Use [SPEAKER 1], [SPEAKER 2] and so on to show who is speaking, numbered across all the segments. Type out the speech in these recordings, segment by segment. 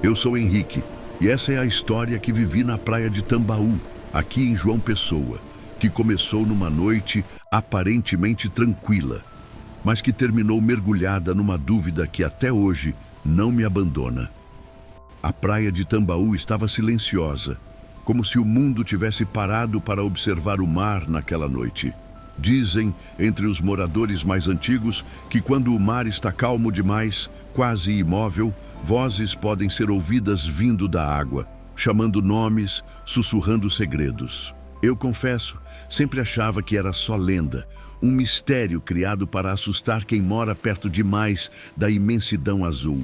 [SPEAKER 1] Eu sou Henrique e essa é a história que vivi na praia de Tambaú, aqui em João Pessoa, que começou numa noite aparentemente tranquila, mas que terminou mergulhada numa dúvida que até hoje não me abandona. A praia de Tambaú estava silenciosa, como se o mundo tivesse parado para observar o mar naquela noite. Dizem, entre os moradores mais antigos, que quando o mar está calmo demais, quase imóvel, vozes podem ser ouvidas vindo da água, chamando nomes, sussurrando segredos. Eu confesso, sempre achava que era só lenda, um mistério criado para assustar quem mora perto demais da imensidão azul.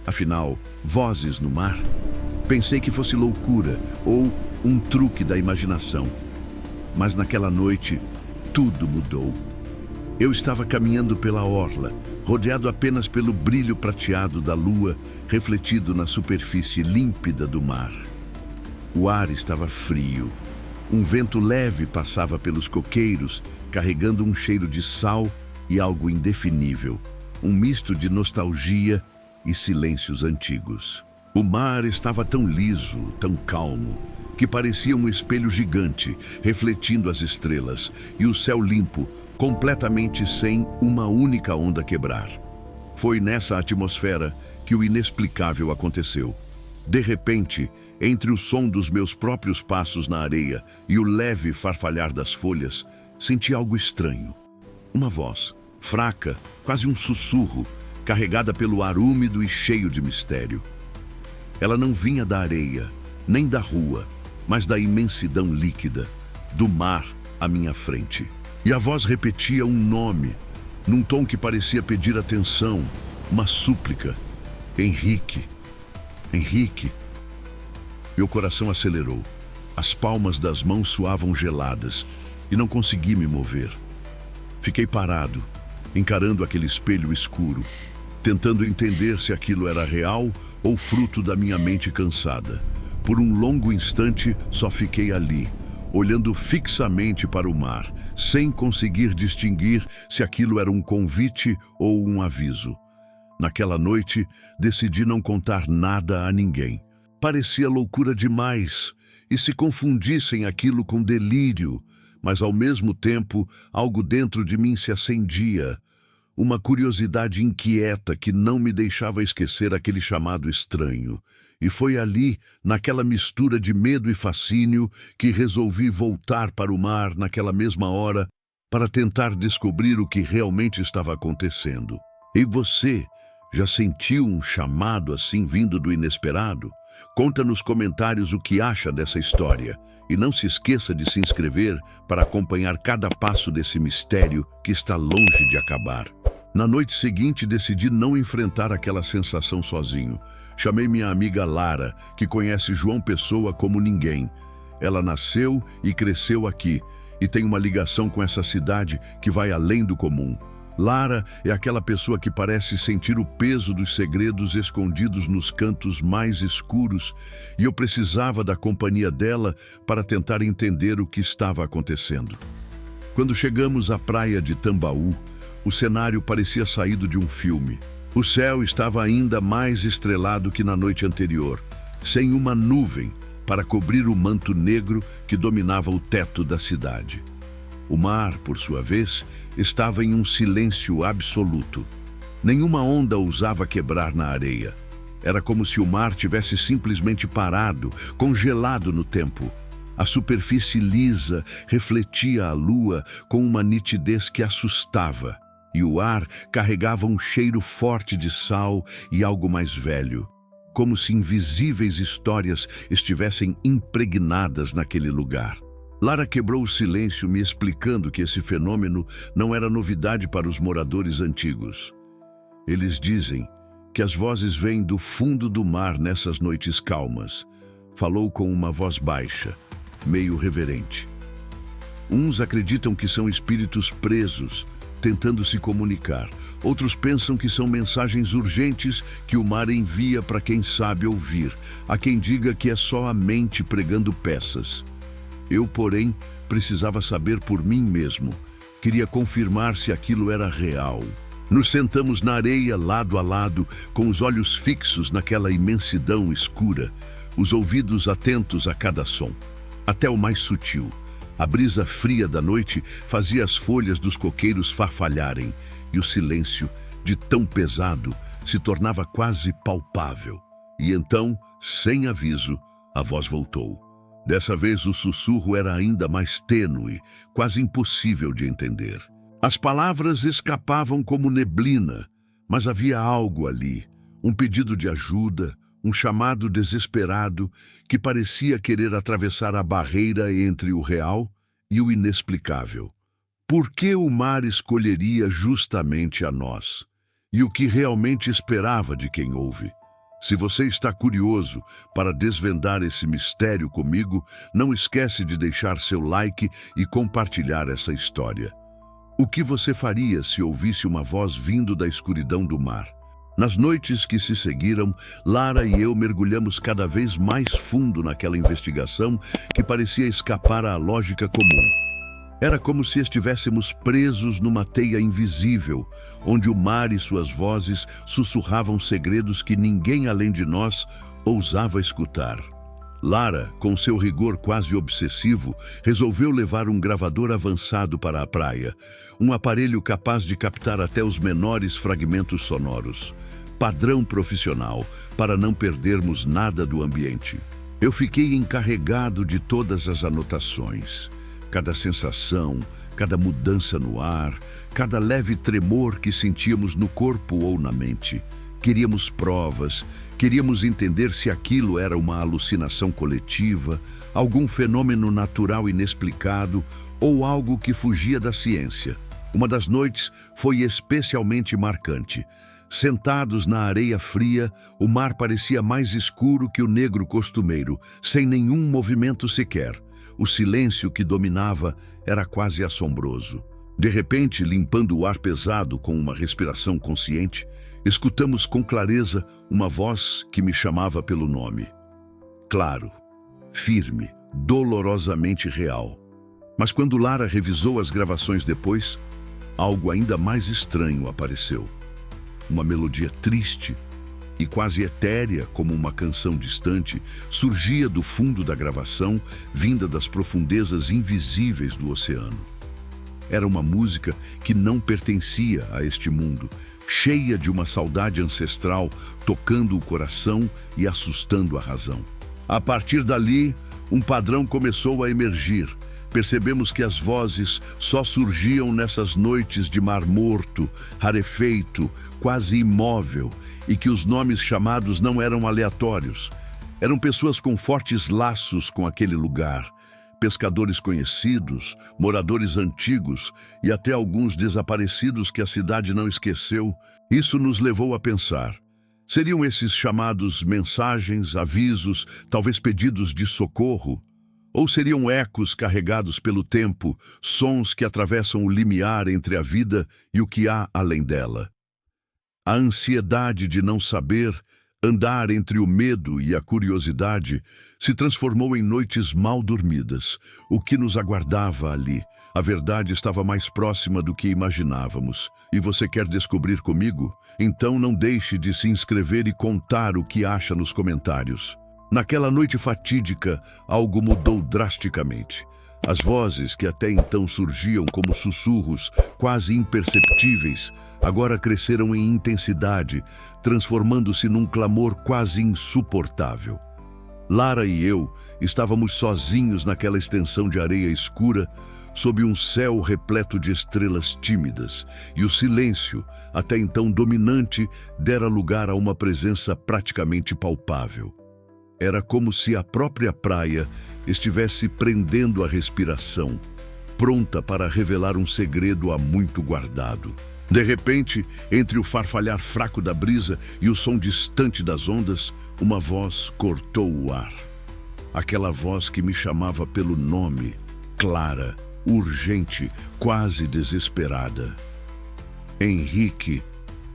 [SPEAKER 1] Afinal, vozes no mar? Pensei que fosse loucura ou um truque da imaginação. Mas naquela noite, tudo mudou. Eu estava caminhando pela orla, rodeado apenas pelo brilho prateado da lua, refletido na superfície límpida do mar. O ar estava frio. Um vento leve passava pelos coqueiros, carregando um cheiro de sal e algo indefinível, um misto de nostalgia e silêncios antigos. O mar estava tão liso, tão calmo, que parecia um espelho gigante, refletindo as estrelas, e o céu limpo, completamente sem uma única onda quebrar. Foi nessa atmosfera que o inexplicável aconteceu. De repente, entre o som dos meus próprios passos na areia e o leve farfalhar das folhas, senti algo estranho. Uma voz, fraca, quase um sussurro, carregada pelo ar úmido e cheio de mistério. Ela não vinha da areia, nem da rua, mas da imensidão líquida, do mar à minha frente. E a voz repetia um nome, num tom que parecia pedir atenção, uma súplica. Henrique, Henrique. Meu coração acelerou. As palmas das mãos soavam geladas e não consegui me mover. Fiquei parado, encarando aquele espelho escuro, tentando entender se aquilo era real ou fruto da minha mente cansada. Por um longo instante, só fiquei ali, olhando fixamente para o mar, sem conseguir distinguir se aquilo era um convite ou um aviso. Naquela noite, decidi não contar nada a ninguém. Parecia loucura demais, e se confundissem aquilo com delírio, mas ao mesmo tempo, algo dentro de mim se acendia. Uma curiosidade inquieta que não me deixava esquecer aquele chamado estranho. E foi ali, naquela mistura de medo e fascínio, que resolvi voltar para o mar naquela mesma hora para tentar descobrir o que realmente estava acontecendo. E você, já sentiu um chamado assim vindo do inesperado? Conta nos comentários o que acha dessa história. E não se esqueça de se inscrever para acompanhar cada passo desse mistério que está longe de acabar. Na noite seguinte, decidi não enfrentar aquela sensação sozinho. Chamei minha amiga Lara, que conhece João Pessoa como ninguém. Ela nasceu e cresceu aqui e tem uma ligação com essa cidade que vai além do comum. Lara é aquela pessoa que parece sentir o peso dos segredos escondidos nos cantos mais escuros, e eu precisava da companhia dela para tentar entender o que estava acontecendo. Quando chegamos à praia de Tambaú, o cenário parecia saído de um filme. O céu estava ainda mais estrelado que na noite anterior, sem uma nuvem para cobrir o manto negro que dominava o teto da cidade. O mar, por sua vez, estava em um silêncio absoluto. Nenhuma onda ousava quebrar na areia. Era como se o mar tivesse simplesmente parado, congelado no tempo. A superfície lisa refletia a lua com uma nitidez que assustava, e o ar carregava um cheiro forte de sal e algo mais velho, como se invisíveis histórias estivessem impregnadas naquele lugar. Lara quebrou o silêncio me explicando que esse fenômeno não era novidade para os moradores antigos. Eles dizem que as vozes vêm do fundo do mar nessas noites calmas. Falou com uma voz baixa, meio reverente. Uns acreditam que são espíritos presos, tentando se comunicar. Outros pensam que são mensagens urgentes que o mar envia para quem sabe ouvir. Há quem diga que é só a mente pregando peças. Eu, porém, precisava saber por mim mesmo. Queria confirmar se aquilo era real. Nos sentamos na areia, lado a lado, com os olhos fixos naquela imensidão escura, os ouvidos atentos a cada som, até o mais sutil. A brisa fria da noite fazia as folhas dos coqueiros farfalharem, e o silêncio, de tão pesado, se tornava quase palpável. E então, sem aviso, a voz voltou. Dessa vez o sussurro era ainda mais tênue, quase impossível de entender. As palavras escapavam como neblina, mas havia algo ali, um pedido de ajuda, um chamado desesperado que parecia querer atravessar a barreira entre o real e o inexplicável. Por que o mar escolheria justamente a nós? E o que realmente esperava de quem ouve? Se você está curioso para desvendar esse mistério comigo, não esquece de deixar seu like e compartilhar essa história. O que você faria se ouvisse uma voz vindo da escuridão do mar? Nas noites que se seguiram, Lara e eu mergulhamos cada vez mais fundo naquela investigação que parecia escapar à lógica comum. Era como se estivéssemos presos numa teia invisível, onde o mar e suas vozes sussurravam segredos que ninguém além de nós ousava escutar. Lara, com seu rigor quase obsessivo, resolveu levar um gravador avançado para a praia, um aparelho capaz de captar até os menores fragmentos sonoros. Padrão profissional, para não perdermos nada do ambiente. Eu fiquei encarregado de todas as anotações. Cada sensação, cada mudança no ar, cada leve tremor que sentíamos no corpo ou na mente. Queríamos provas, queríamos entender se aquilo era uma alucinação coletiva, algum fenômeno natural inexplicado ou algo que fugia da ciência. Uma das noites foi especialmente marcante. Sentados na areia fria, o mar parecia mais escuro que o negro costumeiro, sem nenhum movimento sequer. O silêncio que dominava era quase assombroso. De repente, limpando o ar pesado com uma respiração consciente, escutamos com clareza uma voz que me chamava pelo nome. Claro, firme, dolorosamente real. Mas quando Lara revisou as gravações depois, algo ainda mais estranho apareceu. Uma melodia triste e quase etérea, como uma canção distante, surgia do fundo da gravação, vinda das profundezas invisíveis do oceano. Era uma música que não pertencia a este mundo, cheia de uma saudade ancestral, tocando o coração e assustando a razão. A partir dali, um padrão começou a emergir. Percebemos que as vozes só surgiam nessas noites de mar morto, rarefeito, quase imóvel, e que os nomes chamados não eram aleatórios. Eram pessoas com fortes laços com aquele lugar, pescadores conhecidos, moradores antigos e até alguns desaparecidos que a cidade não esqueceu. Isso nos levou a pensar. Seriam esses chamados mensagens, avisos, talvez pedidos de socorro? Ou seriam ecos carregados pelo tempo, sons que atravessam o limiar entre a vida e o que há além dela? A ansiedade de não saber, andar entre o medo e a curiosidade, se transformou em noites mal dormidas. O que nos aguardava ali? A verdade estava mais próxima do que imaginávamos. E você quer descobrir comigo? Então não deixe de se inscrever e contar o que acha nos comentários. Naquela noite fatídica, algo mudou drasticamente. As vozes que até então surgiam como sussurros quase imperceptíveis, agora cresceram em intensidade, transformando-se num clamor quase insuportável. Lara e eu estávamos sozinhos naquela extensão de areia escura, sob um céu repleto de estrelas tímidas, e o silêncio, até então dominante, dera lugar a uma presença praticamente palpável. Era como se a própria praia estivesse prendendo a respiração, pronta para revelar um segredo há muito guardado. De repente, entre o farfalhar fraco da brisa e o som distante das ondas, uma voz cortou o ar. Aquela voz que me chamava pelo nome, clara, urgente, quase desesperada. Henrique.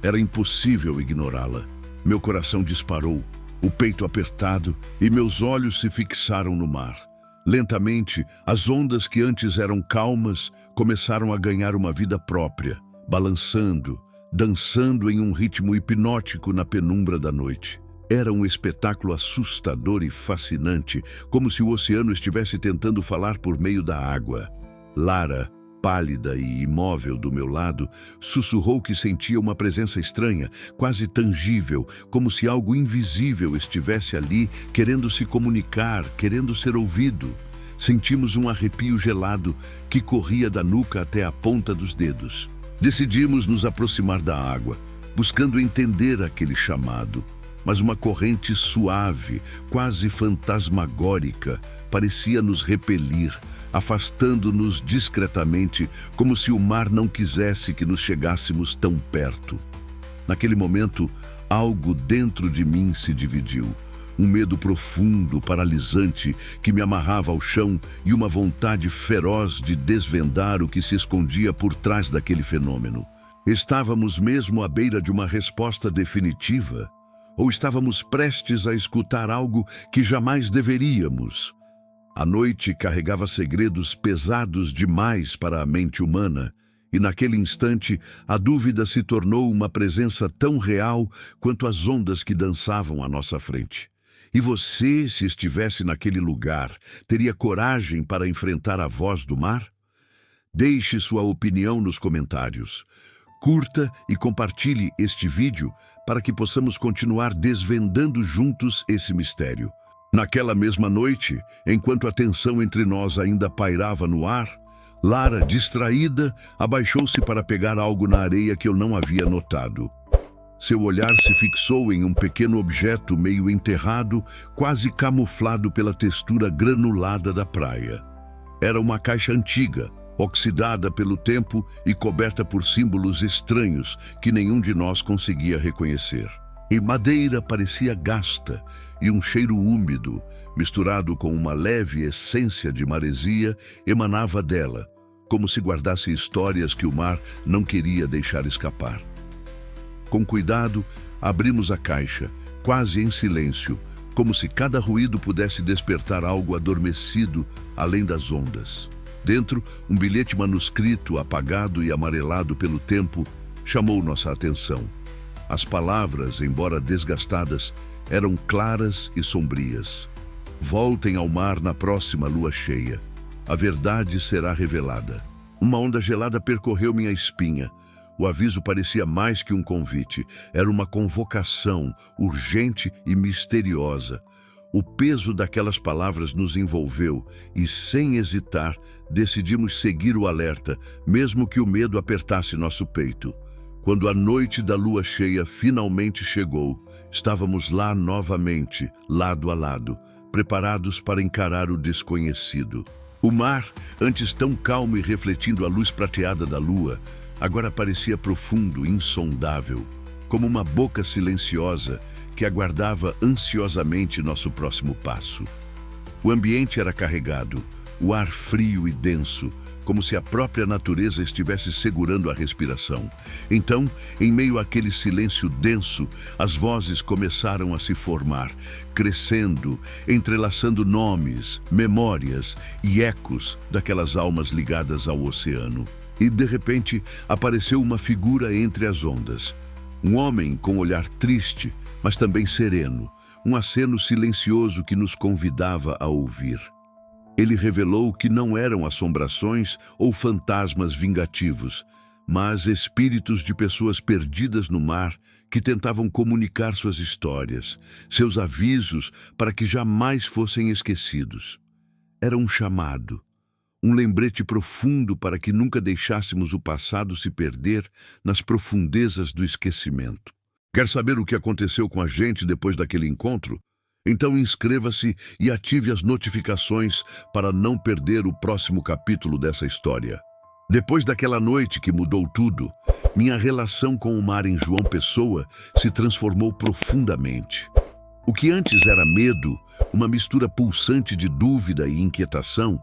[SPEAKER 1] Era impossível ignorá-la. Meu coração disparou, o peito apertado, e meus olhos se fixaram no mar. Lentamente, as ondas que antes eram calmas começaram a ganhar uma vida própria, balançando, dançando em um ritmo hipnótico na penumbra da noite. Era um espetáculo assustador e fascinante, como se o oceano estivesse tentando falar por meio da água. Lara, pálida e imóvel do meu lado, sussurrou que sentia uma presença estranha, quase tangível, como se algo invisível estivesse ali, querendo se comunicar, querendo ser ouvido. Sentimos um arrepio gelado que corria da nuca até a ponta dos dedos. Decidimos nos aproximar da água, buscando entender aquele chamado. Mas uma corrente suave, quase fantasmagórica, parecia nos repelir, afastando-nos discretamente, como se o mar não quisesse que nos chegássemos tão perto. Naquele momento, algo dentro de mim se dividiu. Um medo profundo, paralisante, que me amarrava ao chão e uma vontade feroz de desvendar o que se escondia por trás daquele fenômeno. Estávamos mesmo à beira de uma resposta definitiva? Ou estávamos prestes a escutar algo que jamais deveríamos? A noite carregava segredos pesados demais para a mente humana, e naquele instante a dúvida se tornou uma presença tão real quanto as ondas que dançavam à nossa frente. E você, se estivesse naquele lugar, teria coragem para enfrentar a voz do mar? Deixe sua opinião nos comentários. Curta e compartilhe este vídeo para que possamos continuar desvendando juntos esse mistério. Naquela mesma noite, enquanto a tensão entre nós ainda pairava no ar, Lara, distraída, abaixou-se para pegar algo na areia que eu não havia notado. Seu olhar se fixou em um pequeno objeto meio enterrado, quase camuflado pela textura granulada da praia. Era uma caixa antiga, oxidada pelo tempo e coberta por símbolos estranhos que nenhum de nós conseguia reconhecer. E madeira parecia gasta e um cheiro úmido, misturado com uma leve essência de maresia, emanava dela, como se guardasse histórias que o mar não queria deixar escapar. Com cuidado, abrimos a caixa, quase em silêncio, como se cada ruído pudesse despertar algo adormecido além das ondas. Dentro, um bilhete manuscrito, apagado e amarelado pelo tempo, chamou nossa atenção. As palavras, embora desgastadas, eram claras e sombrias. Voltem ao mar na próxima lua cheia. A verdade será revelada. Uma onda gelada percorreu minha espinha. O aviso parecia mais que um convite. Era uma convocação, urgente e misteriosa. O peso daquelas palavras nos envolveu e, sem hesitar, decidimos seguir o alerta, mesmo que o medo apertasse nosso peito. Quando a noite da lua cheia finalmente chegou, estávamos lá novamente, lado a lado, preparados para encarar o desconhecido. O mar, antes tão calmo e refletindo a luz prateada da lua, agora parecia profundo, insondável, como uma boca silenciosa que aguardava ansiosamente nosso próximo passo. O ambiente era carregado, o ar frio e denso, como se a própria natureza estivesse segurando a respiração. Então, em meio àquele silêncio denso, as vozes começaram a se formar, crescendo, entrelaçando nomes, memórias e ecos daquelas almas ligadas ao oceano. E, de repente, apareceu uma figura entre as ondas. Um homem com olhar triste, mas também sereno, um aceno silencioso que nos convidava a ouvir. Ele revelou que não eram assombrações ou fantasmas vingativos, mas espíritos de pessoas perdidas no mar que tentavam comunicar suas histórias, seus avisos para que jamais fossem esquecidos. Era um chamado, um lembrete profundo para que nunca deixássemos o passado se perder nas profundezas do esquecimento. Quer saber o que aconteceu com a gente depois daquele encontro? Então inscreva-se e ative as notificações para não perder o próximo capítulo dessa história. Depois daquela noite que mudou tudo, minha relação com o mar em João Pessoa se transformou profundamente. O que antes era medo, uma mistura pulsante de dúvida e inquietação,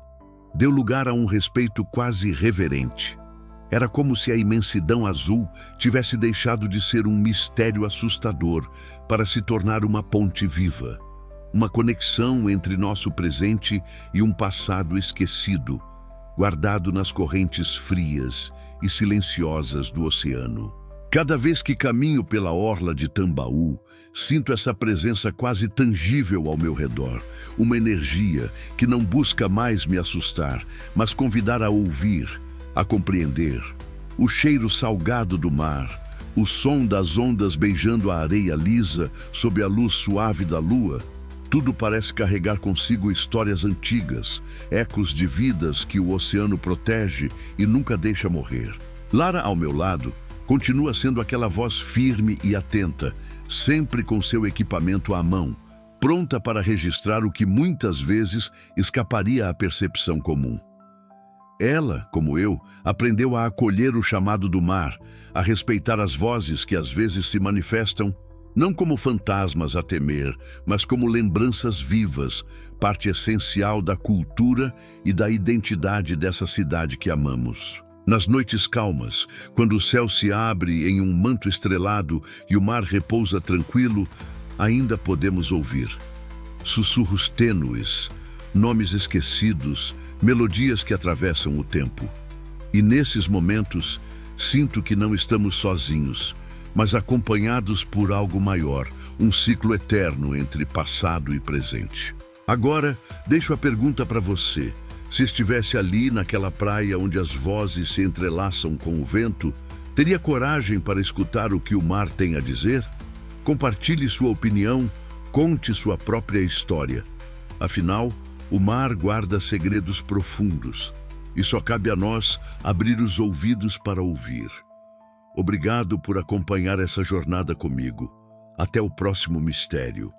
[SPEAKER 1] deu lugar a um respeito quase reverente. Era como se a imensidão azul tivesse deixado de ser um mistério assustador para se tornar uma ponte viva. Uma conexão entre nosso presente e um passado esquecido, guardado nas correntes frias e silenciosas do oceano. Cada vez que caminho pela orla de Tambaú, sinto essa presença quase tangível ao meu redor, uma energia que não busca mais me assustar, mas convidar a ouvir, a compreender. O cheiro salgado do mar, o som das ondas beijando a areia lisa sob a luz suave da lua, tudo parece carregar consigo histórias antigas, ecos de vidas que o oceano protege e nunca deixa morrer. Lara, ao meu lado, continua sendo aquela voz firme e atenta, sempre com seu equipamento à mão, pronta para registrar o que muitas vezes escaparia à percepção comum. Ela, como eu, aprendeu a acolher o chamado do mar, a respeitar as vozes que às vezes se manifestam, não como fantasmas a temer, mas como lembranças vivas, parte essencial da cultura e da identidade dessa cidade que amamos. Nas noites calmas, quando o céu se abre em um manto estrelado e o mar repousa tranquilo, ainda podemos ouvir sussurros tênues, nomes esquecidos, melodias que atravessam o tempo. E nesses momentos, sinto que não estamos sozinhos, mas acompanhados por algo maior, um ciclo eterno entre passado e presente. Agora, deixo a pergunta para você. Se estivesse ali naquela praia onde as vozes se entrelaçam com o vento, teria coragem para escutar o que o mar tem a dizer? Compartilhe sua opinião, conte sua própria história. Afinal, o mar guarda segredos profundos e só cabe a nós abrir os ouvidos para ouvir. Obrigado por acompanhar essa jornada comigo. Até o próximo mistério.